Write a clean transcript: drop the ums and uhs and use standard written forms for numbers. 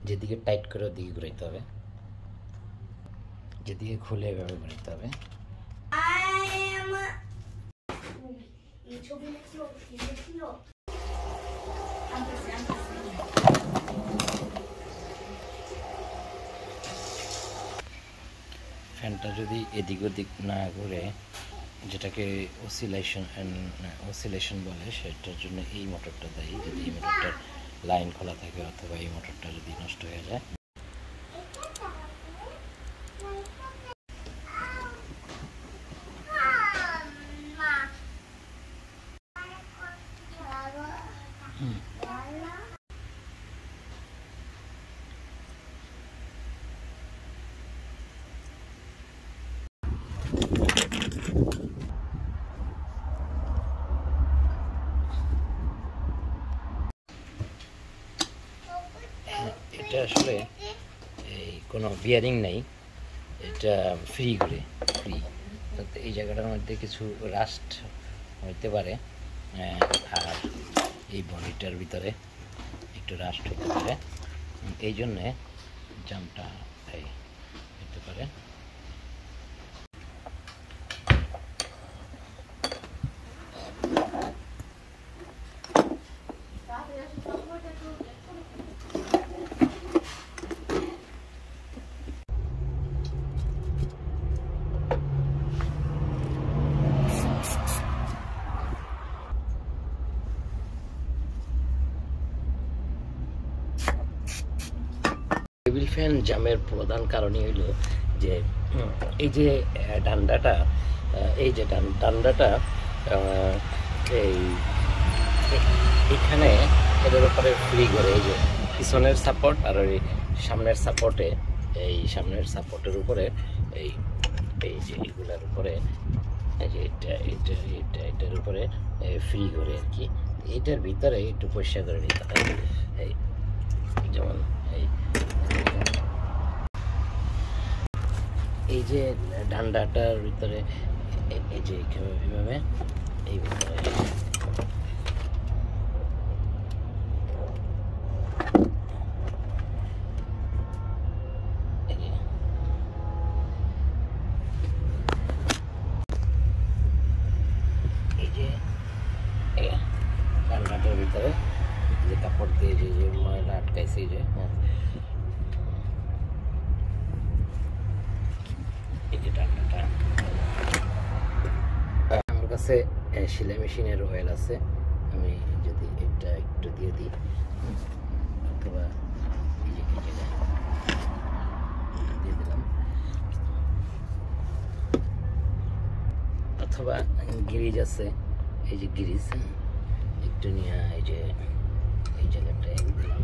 যেদিকে টাইট করে ওদিকে ঘুরাইতে হবে, যেদিকে খুলে এভাবে ঘুরাইতে হবে। ফ্যানটা যদি এদিক ওদিক না ঘুরে, যেটাকে অসিলেশন বলে, সেটার জন্য এই মোটরটা দায়ী। যদি এই মোটরটার লাইন খোলা থাকে অথবা এই মোটরটা যদি নষ্ট হয়ে যায়, এটা আসলে এই কোনো বিয়ারিং নেই, এটা ফ্রি করে ফ্রি। এই জায়গাটার মধ্যে কিছু রাস্ট হইতে পারে, আর এই বডিটার ভিতরে একটু রাস্ট হইতে পারে, এই জন্যে জামটা হইতে পারে। টেবিল ফ্যান জামের প্রধান কারণই হইল যে এই যে ডান্ডাটা, এইখানে এদের উপরে ফ্রি করে, এই যে পিছনের সাপোর্ট আর ওই সামনের সাপোর্টে, এই সামনের সাপোর্টের উপরে এই যে এগুলার উপরে, এই যে এটার উপরে ফ্রি করে আর কি। এটার ভিতরে একটু পরিষ্কার করে নিতে হয়। এই যেমন এই যে ডান্ডাটার ভিতরে এই যে এইভাবে এই ভিতরে ডান্ডাটার ভিতরে যে কাপড় দিয়ে যে ময়লা আটকাইছে, যে এই যে ডান্ডাটা। আমার কাছে সেলাই মেশিনের অয়েল আছে, আমি যদি এটা একটু দিয়ে দিই, অথবা এই যে দিয়ে দিলাম, অথবা গ্রিজ আছে, এই যে গ্রিজ একটু নিয়ে এই যে এই জায়গাটায় দিলাম,